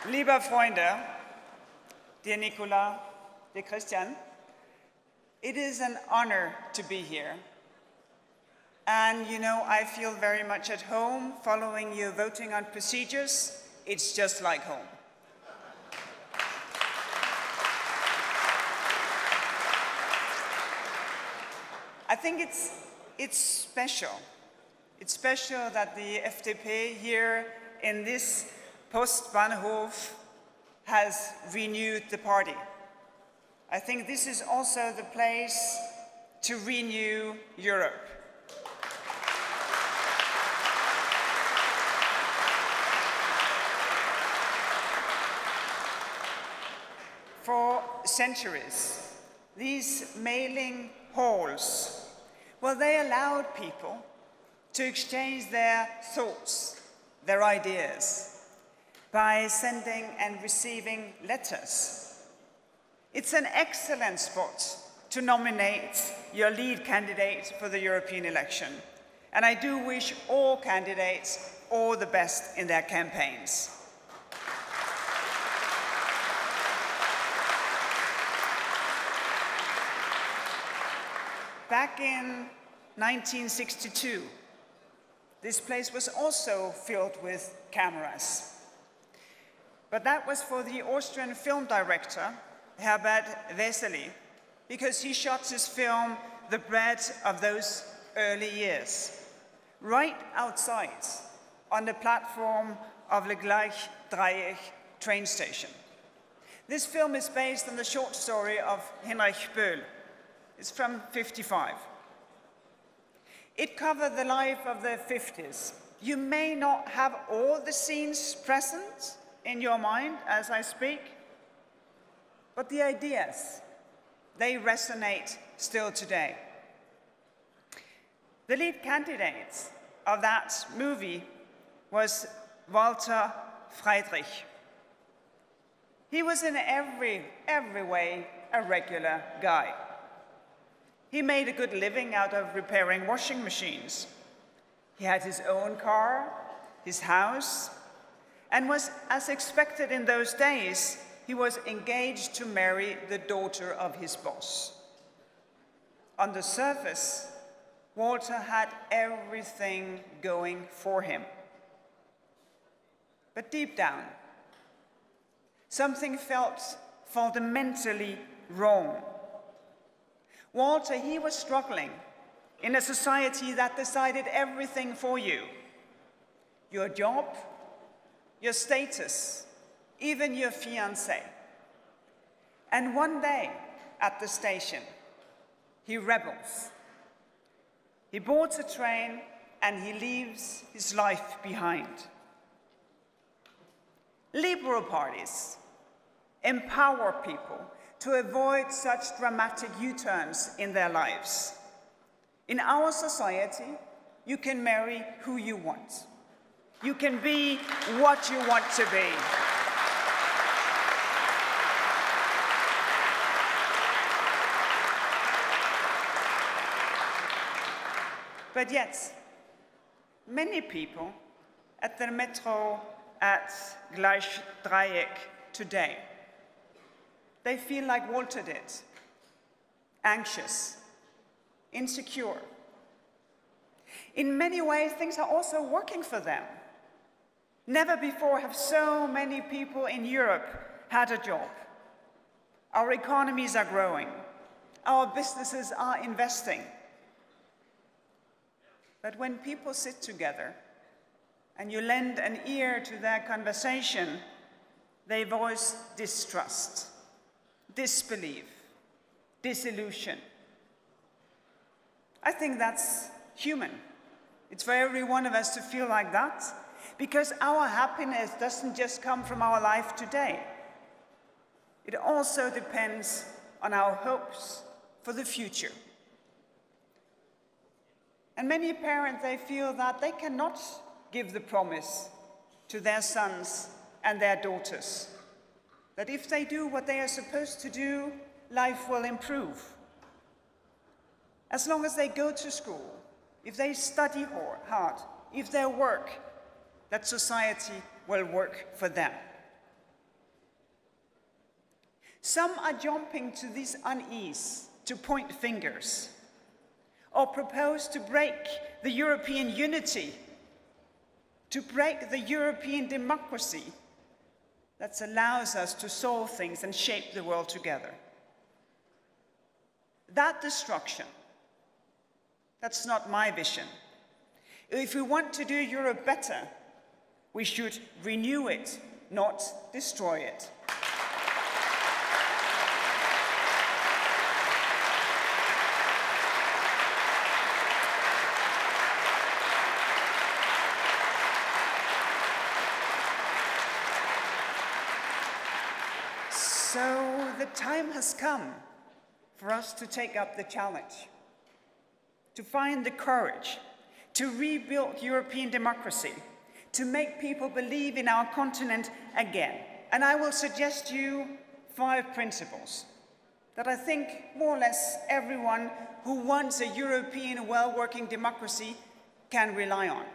Lieber Freunde, dear Nicola, dear Christian, it is an honor to be here. And you know, I feel very much at home following your voting on procedures. It's just like home. I think it's special. It's special that the FDP here in this Postbahnhof has renewed the party. I think this is also the place to renew Europe. For centuries, these mailing halls, well, they allowed people to exchange their thoughts, their ideas, by sending and receiving letters. It's an excellent spot to nominate your lead candidate for the European election. And I do wish all candidates all the best in their campaigns. Back in 1962, this place was also filled with cameras. But that was for the Austrian film director, Herbert Wesely, because he shot his film, The Bread of Those Early Years, right outside on the platform of the Gleichdreieck train station. This film is based on the short story of Heinrich Böll. It's from 1955. It covered the life of the 50s. You may not have all the scenes present in your mind as I speak, but the ideas, they resonate still today. The lead candidate of that movie was Walter Friedrich. He was in every way a regular guy. He made a good living out of repairing washing machines. He had his own car, his house, and was, as expected in those days, he was engaged to marry the daughter of his boss. On the surface, Walter had everything going for him. But deep down, something felt fundamentally wrong. Walter, he was struggling in a society that decided everything for you. Your job, your status, even your fiancé. And one day at the station, he rebels. He boards a train and he leaves his life behind. Liberal parties empower people to avoid such dramatic U-turns in their lives. In our society, you can marry who you want. You can be what you want to be. But yet, many people at the metro at Gleichdreieck today, they feel like Walter did, anxious, insecure. In many ways, things are also working for them. Never before have so many people in Europe had a job. Our economies are growing. Our businesses are investing. But when people sit together and you lend an ear to their conversation, they voice distrust, disbelief, disillusion. I think that's human. It's for every one of us to feel like that, because our happiness doesn't just come from our life today. It also depends on our hopes for the future. And many parents, they feel that they cannot give the promise to their sons and their daughters that if they do what they are supposed to do, life will improve. As long as they go to school, if they study hard, if they work, that society will work for them. Some are jumping to this unease to point fingers or propose to break the European unity, to break the European democracy that allows us to solve things and shape the world together. That destruction, that's not my vision. If we want to do Europe better, we should renew it, not destroy it. So the time has come for us to take up the challenge, to find the courage, to rebuild European democracy, to make people believe in our continent again. And I will suggest you 5 principles that I think more or less everyone who wants a European well-working democracy can rely on.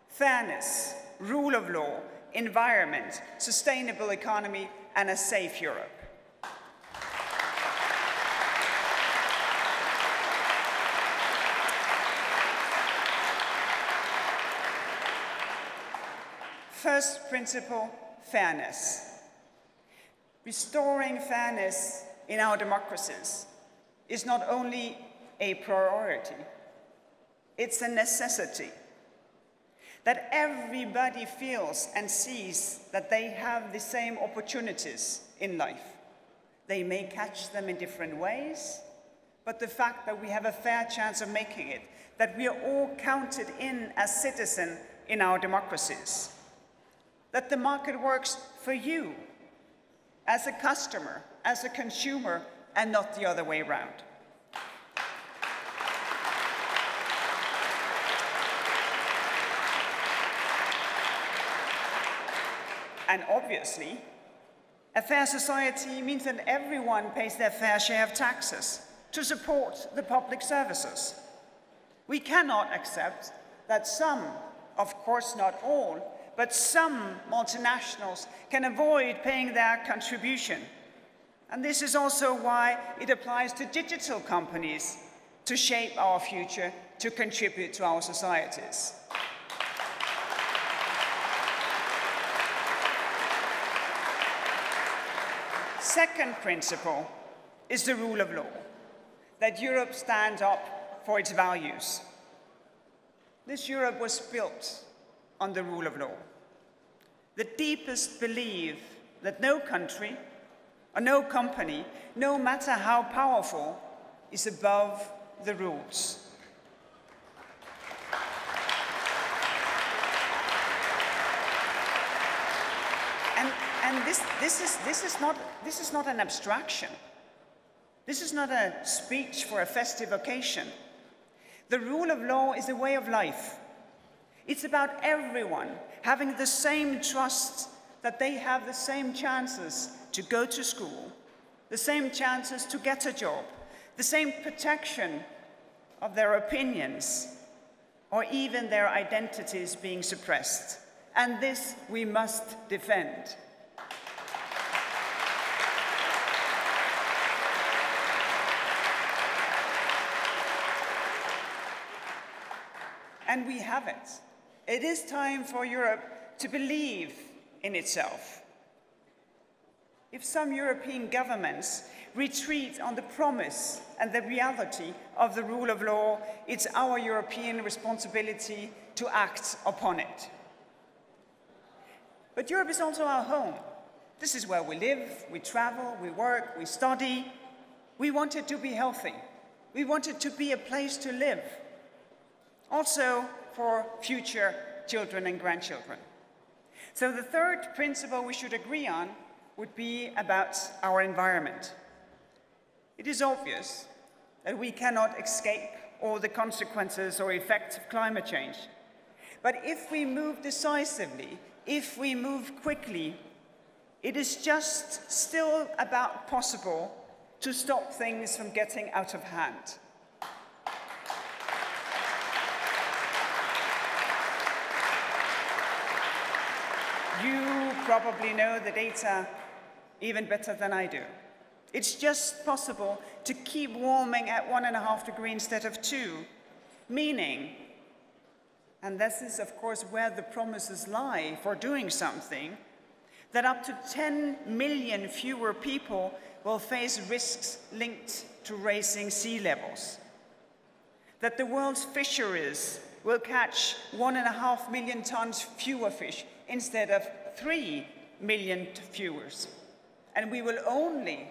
Fairness, rule of law, environment, sustainable economy, and a safe Europe. First principle, fairness. Restoring fairness in our democracies is not only a priority, it's a necessity. That everybody feels and sees that they have the same opportunities in life. They may catch them in different ways, but the fact that we have a fair chance of making it, that we are all counted in as citizens in our democracies, that the market works for you as a customer, as a consumer, and not the other way around. And obviously, a fair society means that everyone pays their fair share of taxes to support the public services. We cannot accept that some, of course not all, but some multinationals can avoid paying their contribution. And this is also why it applies to digital companies to shape our future, to contribute to our societies. Second principle is the rule of law, that Europe stands up for its values. This Europe was built on the rule of law. The deepest belief that no country or no company, no matter how powerful, is above the rules. And this is not an abstraction. This is not a speech for a festive occasion. The rule of law is a way of life. It's about everyone having the same trust that they have the same chances to go to school, the same chances to get a job, the same protection of their opinions, or even their identities being suppressed. And this we must defend. And we have it. It is time for Europe to believe in itself. If some European governments retreat on the promise and the reality of the rule of law, it's our European responsibility to act upon it. But Europe is also our home. This is where we live, we travel, we work, we study. We want it to be healthy. We want it to be a place to live. Also for future children and grandchildren. So the third principle we should agree on would be about our environment. It is obvious that we cannot escape all the consequences or effects of climate change. But if we move decisively, if we move quickly, it is just still about possible to stop things from getting out of hand. You probably know the data even better than I do. It's just possible to keep warming at 1.5 degrees instead of 2, meaning, and this is of course where the promises lie for doing something, that up to 10 million fewer people will face risks linked to rising sea levels, that the world's fisheries will catch 1.5 million tons fewer fish instead of 3 million fewer, and we will only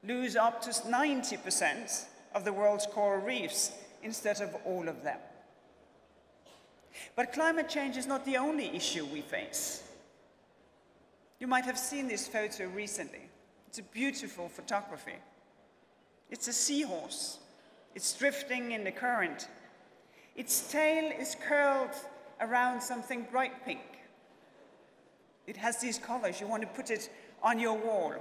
lose up to 90% of the world's coral reefs instead of all of them. But climate change is not the only issue we face. You might have seen this photo recently. It's a beautiful photography. It's a seahorse. It's drifting in the current. Its tail is curled around something bright pink. It has these colors. You want to put it on your wall.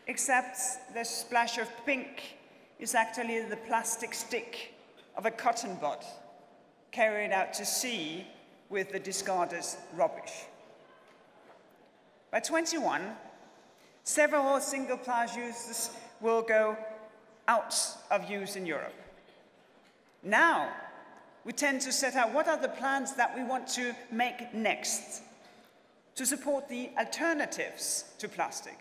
Except the splash of pink is actually the plastic stick of a cotton bud carried out to sea with the discarded rubbish. By 2021, several single-ply uses will go out of use in Europe. Now, we tend to set out what are the plans that we want to make next to support the alternatives to plastic,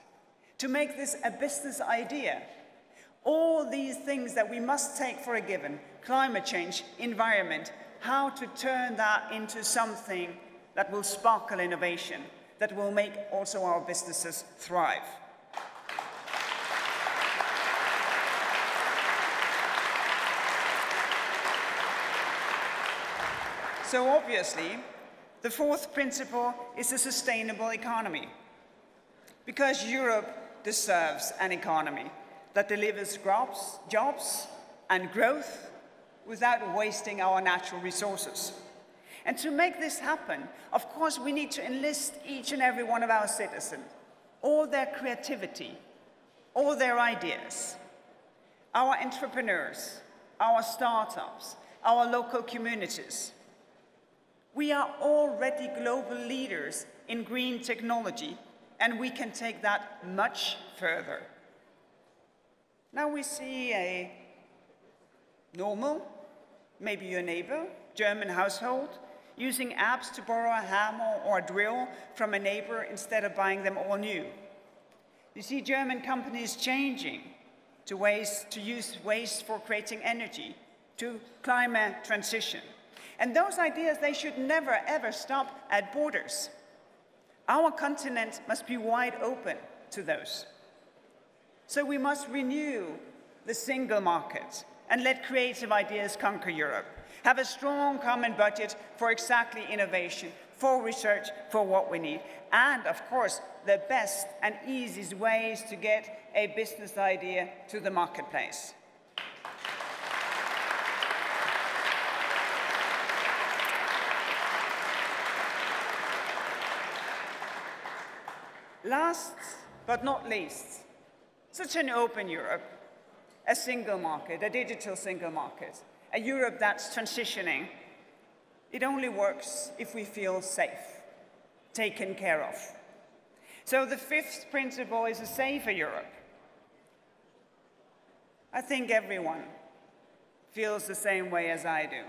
to make this a business idea. All these things that we must take for a given, climate change, environment, how to turn that into something that will sparkle innovation, that will make also our businesses thrive. So obviously, the fourth principle is a sustainable economy, because Europe deserves an economy that delivers jobs and growth without wasting our natural resources. And to make this happen, of course, we need to enlist each and every one of our citizens, all their creativity, all their ideas, our entrepreneurs, our startups, our local communities. We are already global leaders in green technology, and we can take that much further. Now we see a normal, maybe your neighbor, German household, using apps to borrow a hammer or a drill from a neighbor instead of buying them all new. You see German companies changing to use waste for creating energy, to climate transition. And those ideas, they should never, ever stop at borders. Our continent must be wide open to those. So we must renew the single market and let creative ideas conquer Europe. Have a strong common budget for exactly innovation, for research, for what we need. And of course, the best and easiest ways to get a business idea to the marketplace. Last but not least, such an open Europe, a single market, a digital single market, a Europe that's transitioning, it only works if we feel safe, taken care of. So the fifth principle is a safer Europe. I think everyone feels the same way as I do,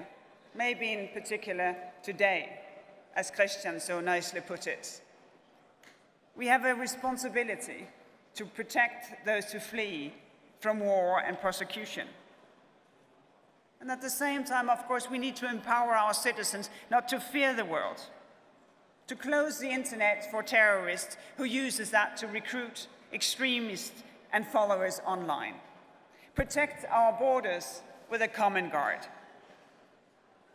maybe in particular today, as Christian so nicely put it. We have a responsibility to protect those who flee from war and persecution. And at the same time, of course, we need to empower our citizens not to fear the world, to close the internet for terrorists who uses that to recruit extremists and followers online, protect our borders with a common guard,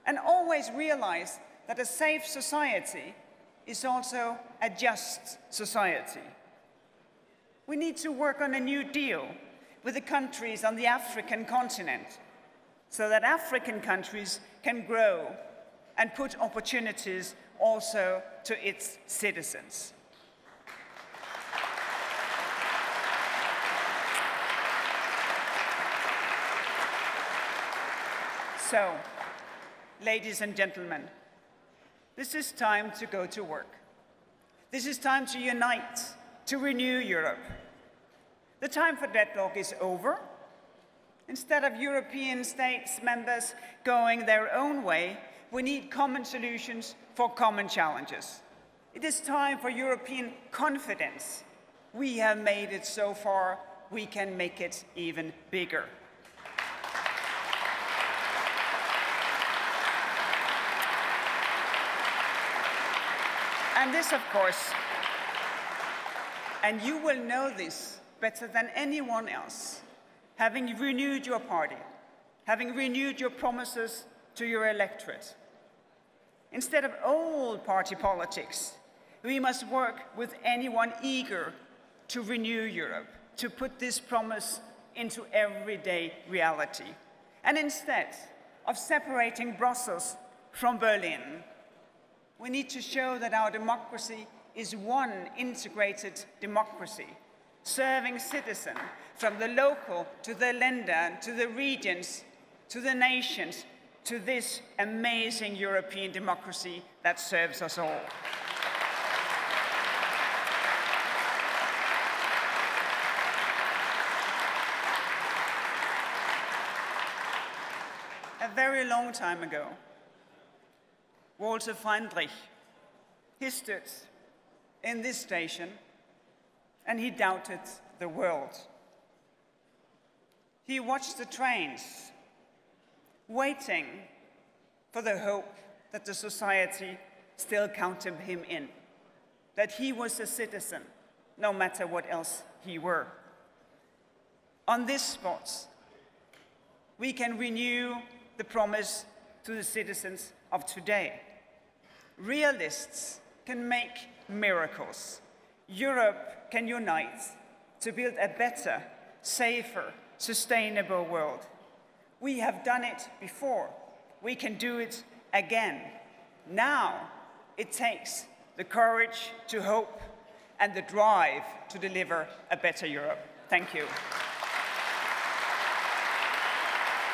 and always realize that a safe society is also a just society. We need to work on a new deal with the countries on the African continent so that African countries can grow and put opportunities also to its citizens. So, ladies and gentlemen, this is time to go to work. This is time to unite, to renew Europe. The time for deadlock is over. Instead of European states members going their own way, we need common solutions for common challenges. It is time for European confidence. We have made it so far, we can make it even bigger. And this, of course, and you will know this better than anyone else, having renewed your party, having renewed your promises to your electorate. Instead of old party politics, we must work with anyone eager to renew Europe, to put this promise into everyday reality. And instead of separating Brussels from Berlin, we need to show that our democracy is one integrated democracy, serving citizens from the local to the Länder, to the regions, to the nations, to this amazing European democracy that serves us all. A very long time ago, Walter Friedrich, he stood in this station and he doubted the world. He watched the trains, waiting for the hope that the society still counted him in, that he was a citizen, no matter what else he were. On this spot, we can renew the promise to the citizens of today. Realists can make miracles. Europe can unite to build a better, safer, sustainable world. We have done it before. We can do it again. Now it takes the courage to hope and the drive to deliver a better Europe. Thank you.